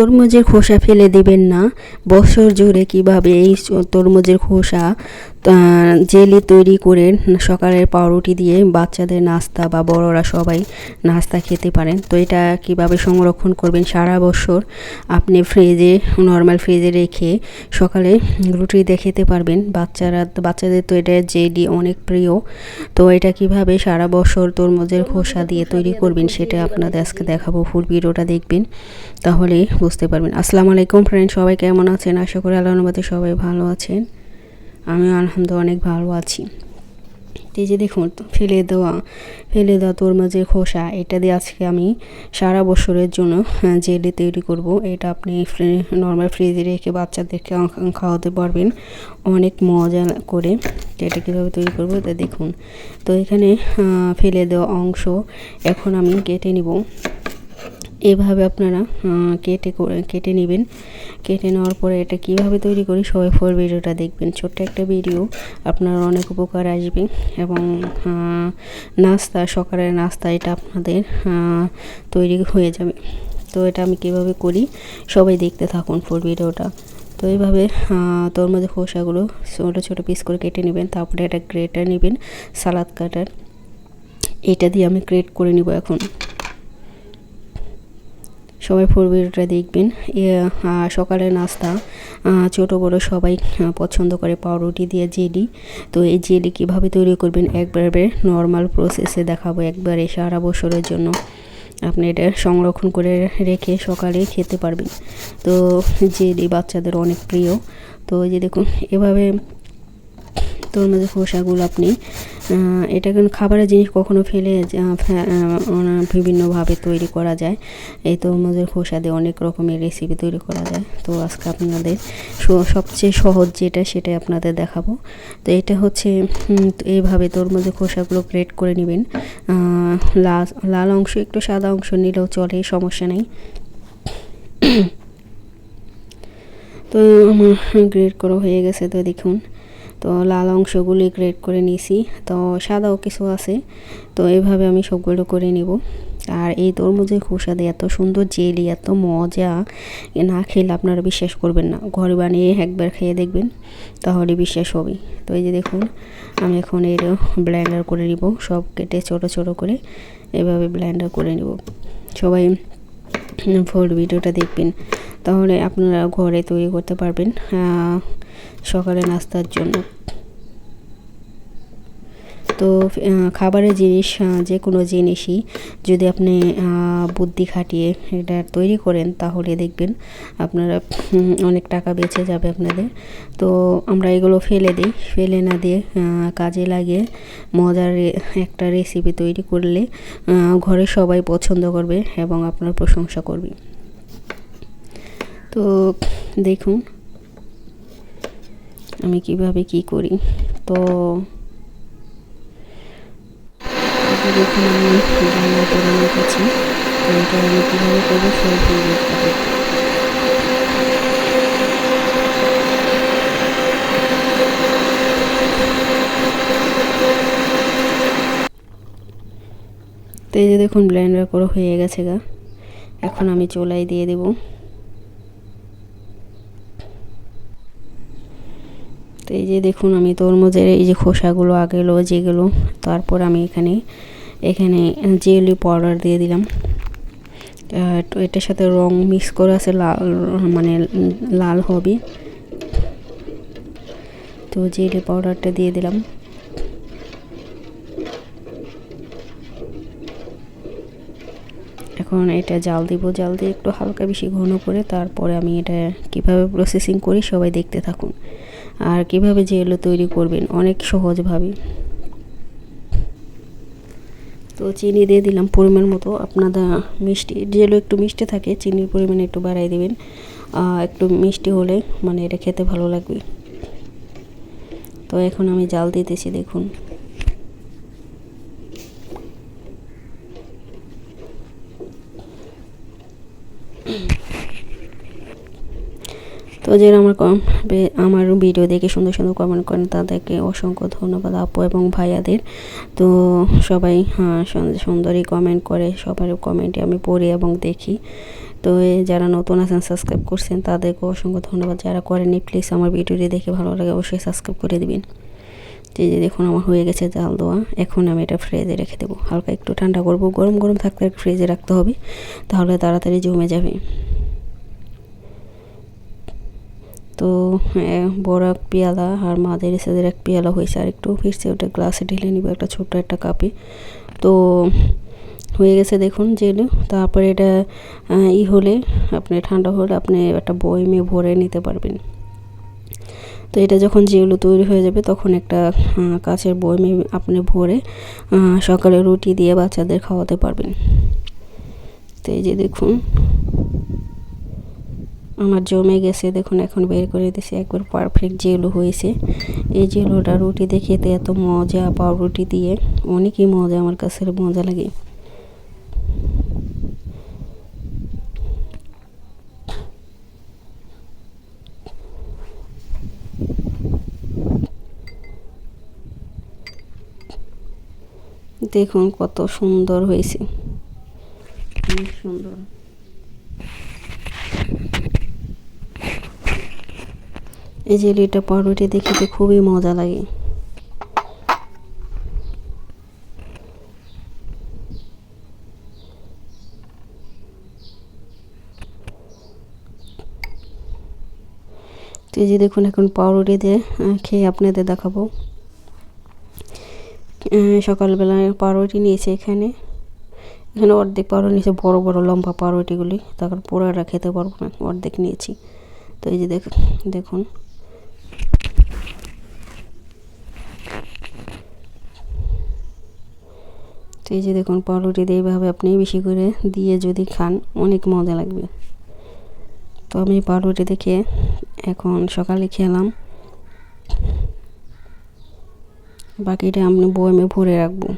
তরমুজের খোসা ফেলে দিবেন না। বছর জুড়ে কিভাবে এই তরমুজের খোসা জেলি তৈরি করে সকালের পাউরুটি দিয়ে বাচ্চাদের নাস্তা বা বড়রা সবাই নাস্তা খেতে পারেন। তো এটা কিভাবে সংরক্ষণ করবেন সারা বছর আপনি নর্মাল ফ্রিজে রেখে সকালে রুটি দিয়ে খেতে পারবেন। বাচ্চাদের তো এটা জেলি অনেক প্রিয়। তো এটা কিভাবে সারা বছর তরমুজের খোসা দিয়ে তৈরি করবেন সেটা আপনাদের আজকে দেখাবো। ফুল ভিডিওটা দেখবেন, তাহলে বুঝতে পারবেন। আসসালামু আলাইকুম ফ্রেন্ড, সবাই কেমন আছেন? আশা করি আল্লাহর রহমতে সবাই ভালো আছেন। আমিও আলহামদুলিল্লাহ অনেক ভালো আছি। এই যে দেখুন, ফেলে দেওয়া তরমুজের খোসা, এটা দিয়ে আজকে আমি সারা বছরের জন্য জেলি তৈরি করব। এটা আপনি নর্মাল ফ্রিজে রেখে বাচ্চাদেরকে খাওয়াতে পারবেন অনেক মজা করে। এটা কীভাবে তৈরি করবো তা দেখুন। তো এখানে ফেলে দেওয়া অংশ এখন আমি কেটে নিব। এভাবে আপনারা কেটে নেবেন। কেটে নেওয়ার পরে এটা কিভাবে তৈরি করি সবাই ফুল ভিডিওটা দেখবেন। ছোট্ট একটা ভিডিও, আপনার অনেক উপকার আসবে এবং সকালের নাস্তা এটা আপনাদের তৈরি হয়ে যাবে। তো এটা আমি কিভাবে করি সবাই দেখতে থাকুন ফুল ভিডিওটা। তো এইভাবে তরমুজের খোসাগুলো ছোটো ছোটো পিস করে কেটে নেবেন। তারপরে একটা গ্রেটার নেবেন, সালাদ কাটার, এটা দিয়ে আমি গ্রেট করে নিব। এখন সবাই ফুল ভিডিওটা দেখবেন। সকালের নাস্তা ছোট বড় সবাই পছন্দ করে পাউরুটি দিয়ে জেলি। তো এই জেলি কীভাবে তৈরি করবেন একবারে নর্মাল প্রসেসে দেখাবো, একবারে সারা বছরের জন্য আপনি এটা সংরক্ষণ করে রেখে সকালে খেতে পারবেন। তো জেলি বাচ্চাদের অনেক প্রিয়। তো এই যে দেখুন, এভাবে তরমুজের খোসাগুলো আপনি এটা কিন্তু খাবারের জিনিস কখনো ফেলে বিভিন্নভাবে তৈরি করা যায়। এই তরমুজের খোসা দিয়ে অনেক রকমের রেসিপি তৈরি করা যায়। তো আজকে আপনাদের সবচেয়ে সহজ যেটা সেটাই আপনাদের দেখাবো। তো এটা হচ্ছে এইভাবে তরমুজের খোসাগুলো গ্রেট করে নেবেন। লাল অংশ একটু সাদা অংশ নিলেও চলে, সমস্যা নেই। তো আমার গ্রেট করা হয়ে গেছে। তো দেখুন, তো লাল অংশগুলি গ্রেট করে নিয়েছি, তো সাদাও কিছু আছে। তো এভাবে আমি সবগুলো করে নিব। আর এই তরমুজের খোসা দিয়ে এত সুন্দর জেলি, এত মজা, না খেলে আপনারা বিশ্বাস করবেন না। ঘরে বানিয়ে একবার খেয়ে দেখবেন, তাহলে বিশ্বাস হবে। তো এই যে দেখুন, আমি এখন এর ব্লেন্ডার করে নিব। সব কেটে ছোট ছোট করে এভাবে ব্লেন্ডার করে নিব। সবাই ফুল ভিডিওটা দেখবেন, তাহলে আপনারা ঘরে তৈরি করতে পারবেন সকালে নাস্তার জন্য। তো খাবারের জিনিস, যে কোনো জিনিসই যদি আপনি বুদ্ধি খাটিয়ে এটা তৈরি করেন তাহলে দেখবেন আপনারা অনেক টাকা বেঁচে যাবে আপনাদের। তো আমরা এগুলো ফেলে না দিয়ে কাজে লাগিয়ে মজার একটা রেসিপি তৈরি করলে ঘরে সবাই পছন্দ করবে এবং আপনার প্রশংসা করবে। তো দেখুন আমি কিভাবে কি করি। তো দেখুন আমি রান্না করে রেখেছি। তো এটা আমি কীভাবে করবো সব দেখতে। তো এই যে দেখুন, ব্লেন্ডার করে হয়ে গেছে গা। এখন আমি চুলায় দিয়ে দেব। তো এই যে দেখুন, আমি তরমুজের এই যে খোসাগুলো আগেলো যেগুলো, তারপর আমি এখানে জেলি পাউডার দিয়ে দিলাম। তো এটার সাথে রং মিক্স করে আছে, মানে লাল হবে। তো জেলি পাউডারটা দিয়ে দিলাম। এখন এটা জাল দিয়ে একটু হালকা বেশি ঘন করে, তারপরে আমি এটা কিভাবে প্রসেসিং করি সবাই দেখতে থাকুন। আর কিভাবে জেলি তৈরি করবেন অনেক সহজভাবে। তো চিনি দিয়ে দিলাম পরিমাণ মতো। আপনাদের জেলো একটু মিষ্টি থাকে, চিনির পরিমাণ একটু বাড়াই দেবেন। একটু মিষ্টি হলে মানে এটা খেতে ভালো লাগবে। তো এখন আমি জাল দিতেছি, দেখুন। তো যারা আমার ভিডিও দেখে সুন্দর সুন্দর কমেন্ট করেন তাদেরকে অসংখ্য ধন্যবাদ আপু এবং ভাইয়াদের। তো সবাই সুন্দরই কমেন্ট করে, সবার কমেন্টে আমি পড়ি এবং দেখি। তো যারা নতুন আছেন সাবস্ক্রাইব করছেন তাদেরকে অসংখ্য ধন্যবাদ, যারা করেননি প্লিজ আমার ভিডিওটি দেখে ভালো লাগে অবশ্যই সাবস্ক্রাইব করে দিবেন। যে দেখুন আমার হয়ে গেছে জাল দেওয়া। এখন আমি এটা ফ্রিজে রেখে দেবো, হালকা একটু ঠান্ডা করব, গরম গরম থাকতে ফ্রিজে রাখতে হবে, তাহলে তাড়াতাড়ি জমে যাবে। তো বড় এক পেয়ালা আর মাঝারি সাইজের এক পেয়ালা হয়েছে, আর একটু ফিরছে, ওটা গ্লাসে ঢেলে নিব একটা ছোট্ট একটা কাপে। তো হয়ে গেছে দেখুন জেলে। তারপরে এটা হলে আপনি ঠান্ডা হলে আপনি একটা বয়মে ভরে নিতে পারবেন। তো এটা যখন যেগুলো তৈরি হয়ে যাবে তখন একটা কাচের বয়মে আপনি ভরে সকালে রুটি দিয়ে বাচ্চাদের খাওয়াতে পারবেন। তো এই যে দেখুন আমার জমে গেছে, দেখুন এখন বের করে দিয়েছি, একবার পারফেক্ট জেলো হয়েছে। এই জেলোটা রুটি দিয়ে খেতে এত মজা, পাউরুটি দিয়ে অনেকই মজা, আমার কাছে মজা লাগে। দেখুন কত সুন্দর হয়েছে, অনেক সুন্দর। এই জেলিটা পাউরুটি দেখতে খুবই মজা লাগে। তো এই যে দেখুন এখন পাউরুটি দিয়ে খেয়ে আপনাদের দেখাবো। সকালবেলায় পাউরুটি নিয়েছে, এখানে অর্ধেক পাউরুটি নিয়েছে, বড় বড় লম্বা পাউরুটিগুলি, তখন পুরোটা খেতে পারবো না, অর্ধেক নিয়েছি। তো এই যে দেখুন তো এই যে দেখুন পাউরুটি দিয়ে এইভাবে আপনি বেশি করে দিয়ে যদি খান অনেক মজা লাগবে। তো আমি পাউরুটি দেখে এখন সকালে খেলাম, বাকিটা আমি বয়মে ভরে রাখবো,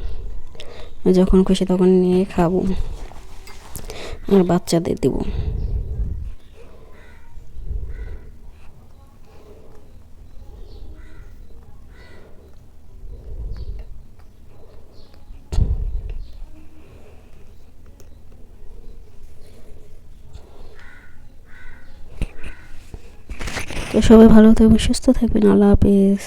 যখন খুশি তখন নিয়ে খাবো আর বাচ্চাদের দেবো। তো সবাই ভালো থাকবেন, সুস্থ থাকবেন, আল্লাহ হাফেজ।